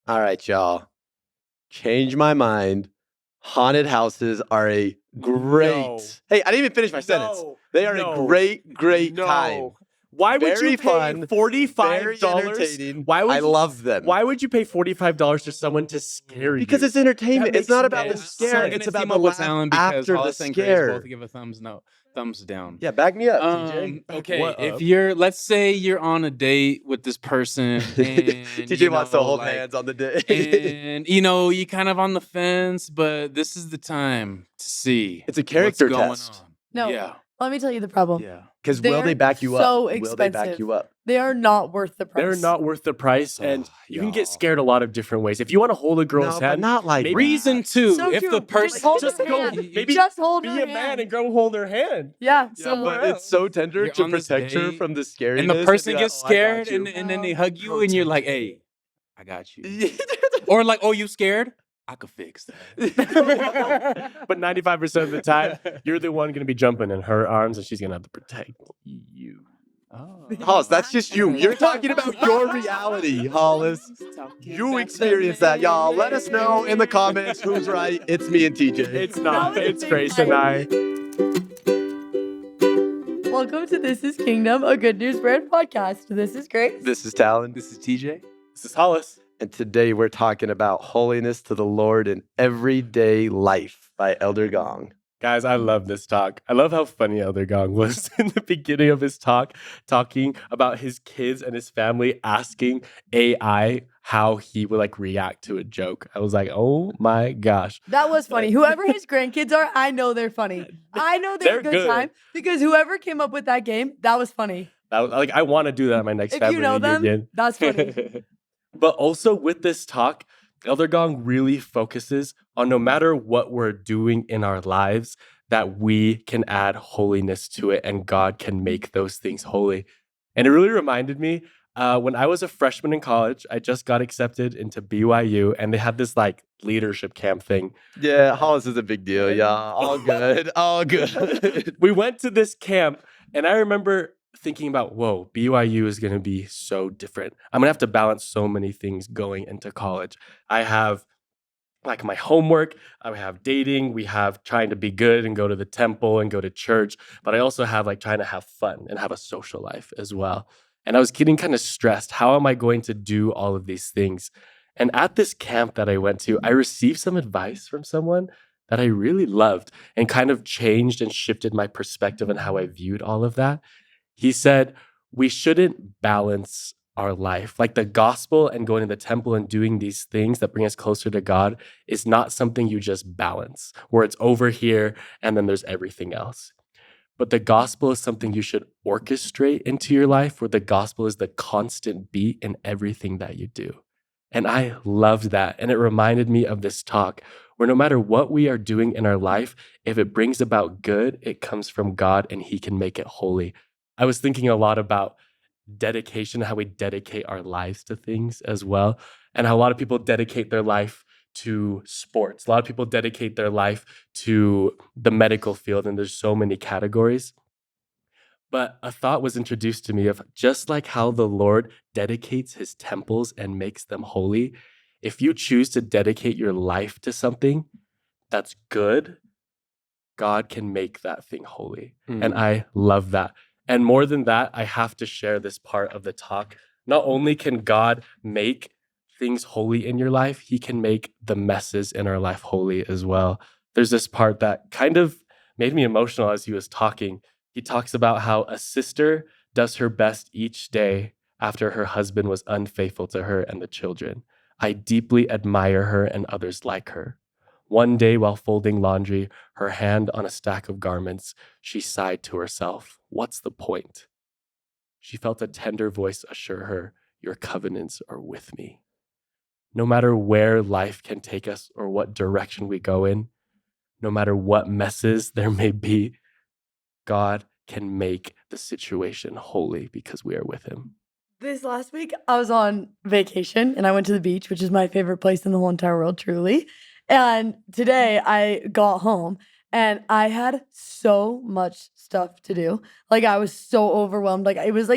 All right, y'all. Change my mind. Haunted houses are a great. No. Hey, I didn't even finish my sentence. They are a great time. Why would Very you pay fun, Very $45? entertaining. Why would I you, love them. Why would you pay $45 to someone to scare you? Because it's entertainment. That It's not makes about the no scare. sense. It's I'm about gonna the team up with laugh Talon because after the Hollis and Grace scare. both give a thumbs down. Yeah, back me up, TJ. Okay, What up? if let's say you're on a date with this person and TJ wants to hold hands on the day. and you kind of on the fence, but this is the time to see. It's a character what's going test. on. No. Yeah. Let me tell you the problem. Yeah. Because will they They're back you up? so Will they back expensive. you up? They are not worth the price. They're not worth the price, and you can y'all. get scared a lot of different ways. If you want to hold a girl's No, but hand, not like maybe Reason two, So if true. the person Just hold her hand. maybe Just hold be her a man hand. and go hold her hand. Yeah. Yeah, somewhere but it's so tender You're to on this protect her date, from the scariness. and the person be like, gets "Oh, I got scared you." and then they hug you and you're like, hey, I got you. but Or like, oh, you scared? I could fix that. But 95% of the time, you're the one going to be jumping in her arms, and she's going to have to protect you. Oh. Hollis, that's just you. You're talking about your reality, Hollis. You experience that, y'all. Let us know in the comments who's right. It's me and TJ. It's not. No, It's it's Grace fine. and I. Welcome to This is Kingdom, a Good News Bread podcast. This is Grace. This is Talon. This is TJ. This is Hollis. And today we're talking about holiness to the Lord in everyday life by Elder Gong. Guys, I love this talk. I love how funny Elder Gong was in the beginning of his talk, talking about his kids and his family asking AI how he would react to a joke. I was like, oh my gosh. That was funny. Whoever his grandkids are, I know they're funny. I know they're a They're good good. time because whoever came up with that game, that was funny. I want to do that at my next If family you know them, reunion. that's funny. But also with this talk, Elder Gong really focuses on no matter what we're doing in our lives, that we can add holiness to it and God can make those things holy. And it really reminded me when I was a freshman in college, I just got accepted into BYU and they had this leadership camp thing. Yeah, Hollis is a big deal, y'all. All good. All good. We went to this camp and I remember thinking about, whoa, BYU is going to be so different. I'm going to have to balance so many things going into college. I have my homework, I have dating, we have trying to be good and go to the temple and go to church, but I also have trying to have fun and have a social life as well. And I was getting kind of stressed. How am I going to do all of these things? And at this camp that I went to, I received some advice from someone that I really loved and kind of changed and shifted my perspective on how I viewed all of that. He said, we shouldn't balance our life. The gospel and going to the temple and doing these things that bring us closer to God is not something you just balance, where it's over here and then there's everything else. But the gospel is something you should orchestrate into your life, where the gospel is the constant beat in everything that you do. And I loved that. And it reminded me of this talk where no matter what we are doing in our life, if it brings about good, it comes from God and He can make it holy. I was thinking a lot about dedication, how we dedicate our lives to things as well, and how a lot of people dedicate their life to sports. A lot of people dedicate their life to the medical field, and there's so many categories. But a thought was introduced to me of just like how the Lord dedicates His temples and makes them holy, if you choose to dedicate your life to something that's good, God can make that thing holy. And I love that. And more than that, I have to share this part of the talk. Not only can God make things holy in your life, He can make the messes in our life holy as well. There's this part that kind of made me emotional as he was talking. He talks about how a sister does her best each day after her husband was unfaithful to her and the children. I deeply admire her and others like her. One day while folding laundry, her hand on a stack of garments, she sighed to herself, "What's the point?" She felt a tender voice assure her, "Your covenants are with me." No matter where life can take us or what direction we go in, no matter what messes there may be, God can make the situation holy because we are with Him. This last week, I was on vacation and I went to the beach, which is my favorite place in the whole entire world, truly. And today I got home and I had so much stuff to do. I was so overwhelmed. It was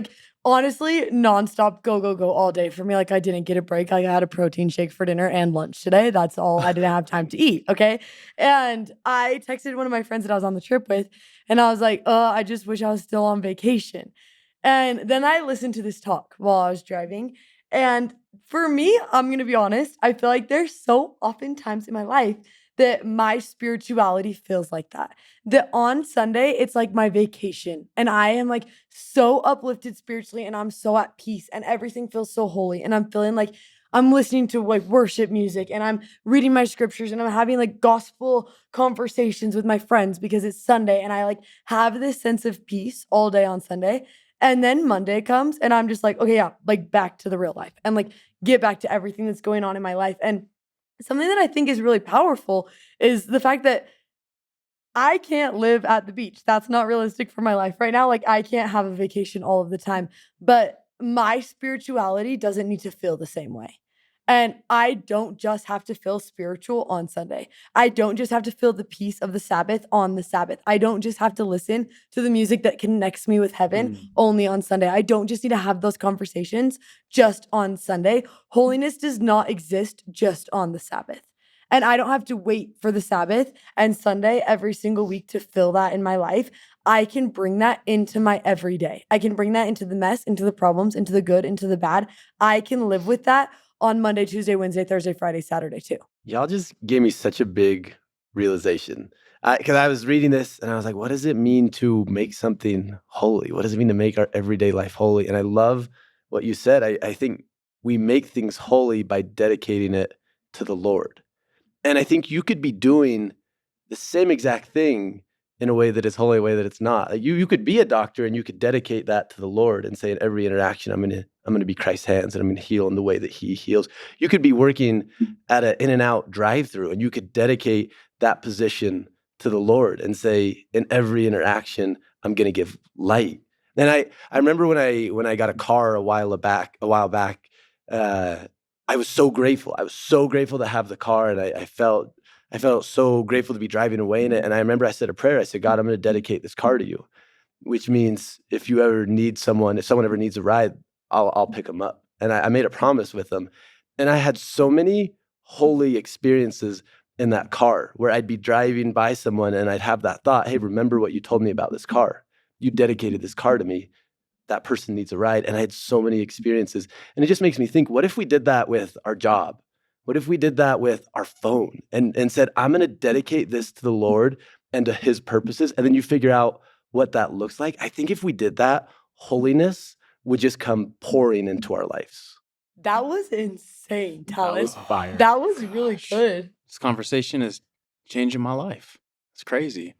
honestly, nonstop go, go, go all day for me. Like I didn't get a break. Like I had a protein shake for dinner and lunch today. That's all. I didn't have time to eat. Okay. And I texted one of my friends that I was on the trip with, and I was like, I just wish I was still on vacation. And then I listened to this talk while I was driving. And for me, I'm going to be honest, I feel like there's so often times in my life that my spirituality feels like that. That on Sunday, it's like my vacation. And I am like so uplifted spiritually and I'm so at peace and everything feels so holy. And I'm feeling like I'm listening to like worship music and I'm reading my scriptures and I'm having like gospel conversations with my friends because it's Sunday and I like have this sense of peace all day on Sunday. And then Monday comes and I'm just like, okay, yeah, like back to the real life and like get back to everything that's going on in my life. And something that I think is really powerful is the fact that I can't live at the beach. That's not realistic for my life right now. Like, I can't have a vacation all of the time, but my spirituality doesn't need to feel the same way. And I don't just have to feel spiritual on Sunday. I don't just have to feel the peace of the Sabbath on the Sabbath. I don't just have to listen to the music that connects me with heaven only on Sunday. I don't just need to have those conversations just on Sunday. Holiness does not exist just on the Sabbath. And I don't have to wait for the Sabbath and Sunday every single week to fill that in my life. I can bring that into my everyday. I can bring that into the mess, into the problems, into the good, into the bad. I can live with that on Monday, Tuesday, Wednesday, Thursday, Friday, Saturday too. Y'all just gave me such a big realization. Because I was reading this and I was like, what does it mean to make something holy? What does it mean to make our everyday life holy? And I love what you said. I think we make things holy by dedicating it to the Lord. And I think you could be doing the same exact thing in a way that is holy, a way that it's not. Like you could be a doctor and you could dedicate that to the Lord and say in every interaction, I'm gonna be Christ's hands and I'm gonna heal in the way that He heals. You could be working at an In-N-Out drive-through and you could dedicate that position to the Lord and say in every interaction, I'm gonna give light. And I remember when I got a car a while back. I was so grateful. I was so grateful to have the car, and I felt so grateful to be driving away in it. And I remember I said a prayer. I said, God, I'm going to dedicate this car to you, which means if someone ever needs a ride, I'll pick them up. And I made a promise with them. And I had so many holy experiences in that car where I'd be driving by someone and I'd have that thought, hey, remember what you told me about this car. You dedicated this car to me. That person needs a ride. And I had so many experiences. And it just makes me think, what if we did that with our job? What if we did that with our phone and said, I'm going to dedicate this to the Lord and to His purposes? And then you figure out what that looks like. I think if we did that, holiness would just come pouring into our lives. That was insane, Talon. That was fire. That was really good. This conversation is changing my life. It's crazy.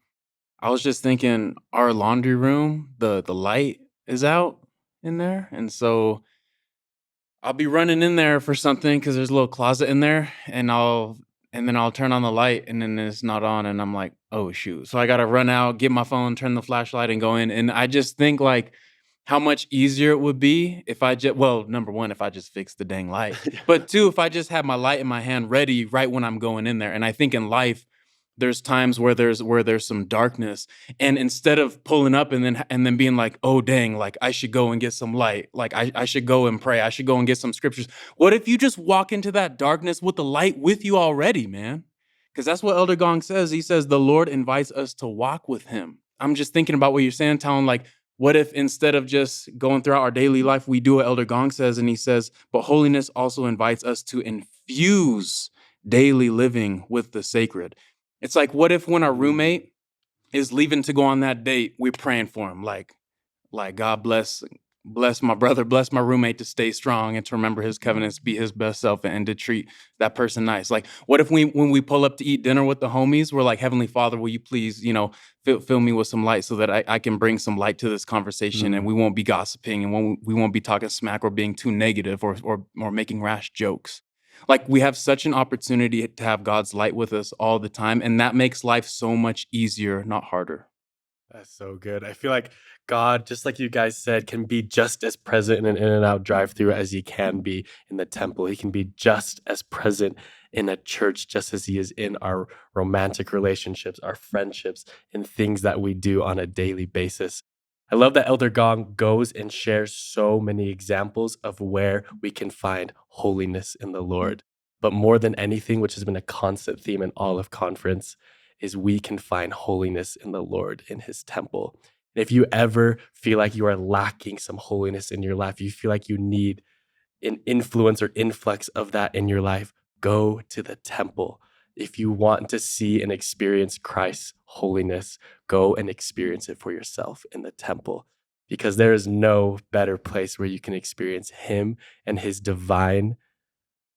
I was just thinking our laundry room, the light is out in there. And so I'll be running in there for something because there's a little closet in there and then I'll turn on the light and then it's not on and I'm like, oh shoot. So I got to run out, get my phone, turn the flashlight and go in. And I just think like how much easier it would be if number one, if I just fixed the dang light, but two, if I just had my light in my hand ready right when I'm going in there. And I think in life, there's times where there's some darkness, and instead of pulling up and then being like, oh dang, like I should go and get some light, like I should go and pray, I should go and get some scriptures. What if you just walk into that darkness with the light with you already, man? Because that's what Elder Gong says. He says the Lord invites us to walk with Him. I'm just thinking about what you're saying, Talon. Like, what if instead of just going throughout our daily life, we do what Elder Gong says, and he says, but holiness also invites us to infuse daily living with the sacred. It's like, what if when our roommate is leaving to go on that date, we're praying for him, like God bless my brother, bless my roommate to stay strong and to remember his covenants, be his best self, and to treat that person nice. Like, what if when we pull up to eat dinner with the homies, we're like, Heavenly Father, will you please, fill me with some light so that I can bring some light to this conversation and we won't be gossiping and we won't be talking smack or being too negative or making rash jokes. Like, we have such an opportunity to have God's light with us all the time, and that makes life so much easier, not harder. That's so good. I feel like God, just like you guys said, can be just as present in an In-N-Out drive-through as He can be in the temple. He can be just as present in a church, just as He is in our romantic relationships, our friendships, and things that we do on a daily basis. I love that Elder Gong goes and shares so many examples of where we can find holiness in the Lord. But more than anything, which has been a constant theme in all of conference, is we can find holiness in the Lord in his temple. And if you ever feel like you are lacking some holiness in your life, you feel like you need an influence or influx of that in your life, go to the temple. If you want to see and experience Christ's holiness, go and experience it for yourself in the temple, because there is no better place where you can experience him and his divine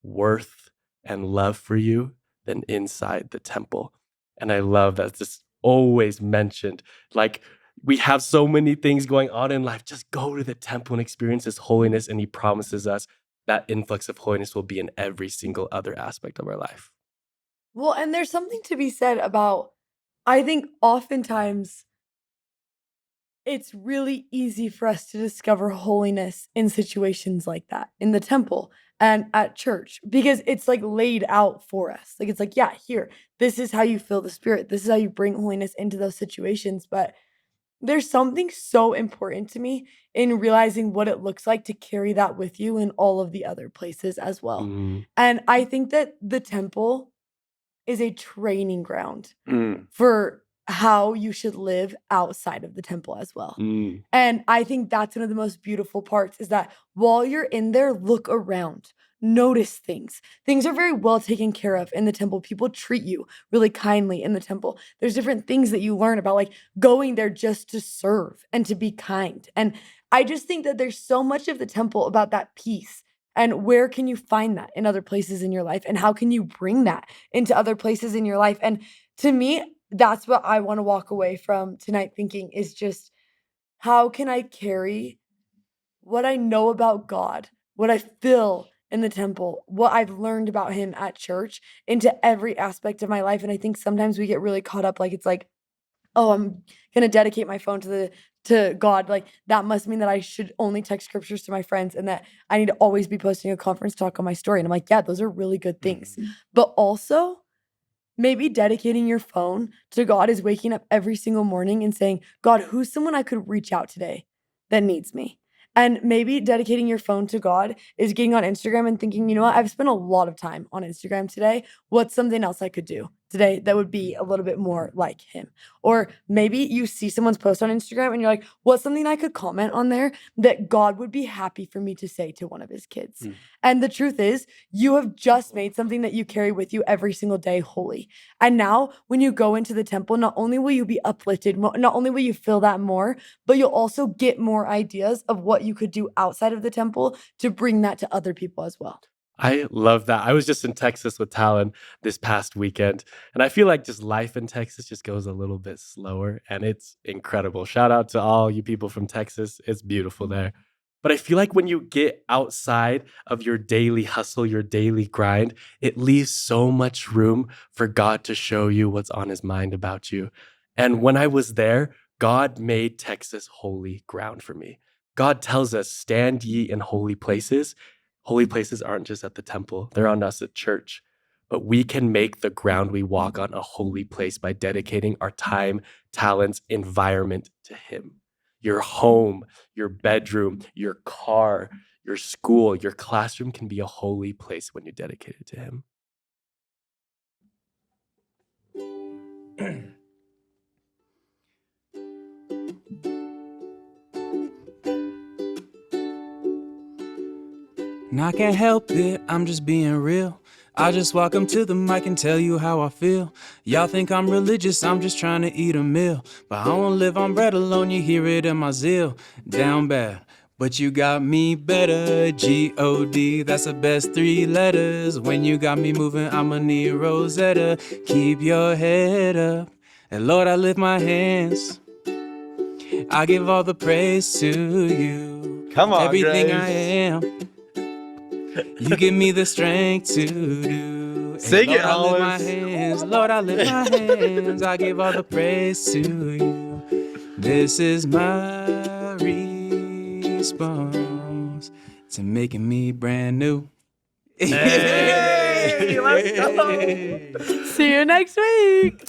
worth and love for you than inside the temple. And I love that this always mentioned, like, we have so many things going on in life. Just go to the temple and experience his holiness. And he promises us that influx of holiness will be in every single other aspect of our life. Well, and there's something to be said about, I think oftentimes it's really easy for us to discover holiness in situations like that, in the temple and at church, because it's like laid out for us. Like, it's like, yeah, here, this is how you feel the Spirit. This is how you bring holiness into those situations. But there's something so important to me in realizing what it looks like to carry that with you in all of the other places as well. Mm, And I think that the temple is a training ground Mm. for how you should live outside of the temple as well. mm, And I think that's one of the most beautiful parts, is that while you're in there, look around, notice things. Things are very well taken care of in the temple. People treat you really kindly in the temple. There's different things that you learn about, like going there just to serve and to be kind. And I just think that there's so much of the temple about that peace. And where can you find that in other places in your life? And how can you bring that into other places in your life? And to me, that's what I want to walk away from tonight thinking, is just, how can I carry what I know about God, what I feel in the temple, what I've learned about him at church into every aspect of my life? And I think sometimes we get really caught up, like, it's like, oh, I'm going to dedicate my phone to God. Like, that must mean that I should only text scriptures to my friends and that I need to always be posting a conference talk on my story. And I'm like, yeah, those are really good things. But also, maybe dedicating your phone to God is waking up every single morning and saying, God, who's someone I could reach out today that needs me? And maybe dedicating your phone to God is getting on Instagram and thinking, you know what, I've spent a lot of time on Instagram today. What's something else I could do today that would be a little bit more like him? Or maybe you see someone's post on Instagram and you're like, what's something I could comment on there that God would be happy for me to say to one of his kids? Mm. And the truth is, you have just made something that you carry with you every single day holy. And now when you go into the temple, not only will you be uplifted, not only will you feel that more, but you'll also get more ideas of what you could do outside of the temple to bring that to other people as well. I love that. I was just in Texas with Talon this past weekend, and I feel like just life in Texas just goes a little bit slower, and it's incredible. Shout out to all you people from Texas. It's beautiful there. But I feel like when you get outside of your daily hustle, your daily grind, it leaves so much room for God to show you what's on his mind about you. And when I was there, God made Texas holy ground for me. God tells us, stand ye in holy places. Holy places aren't just at the temple, they're on us at church. But we can make the ground we walk on a holy place by dedicating our time, talents, environment to him. Your home, your bedroom, your car, your school, your classroom can be a holy place when you dedicate it to him. And I can't help it, I'm just being real. I just walk up to the mic and tell you how I feel. Y'all think I'm religious, I'm just trying to eat a meal. But I won't live on bread alone, you hear it in my zeal. Down bad, but you got me better. G-O-D, that's the best 3 letters. When you got me moving, I'ma need Rosetta. Keep your head up, and Lord, I lift my hands. I give all the praise to you. Come on, everything Grace. I am, you give me the strength to do. And Sing it, Lord, I lift my Hollis. hands. Lord, I lift my hands. I give all the praise to you. This is my response to making me brand new. Hey, let's go. See you next week.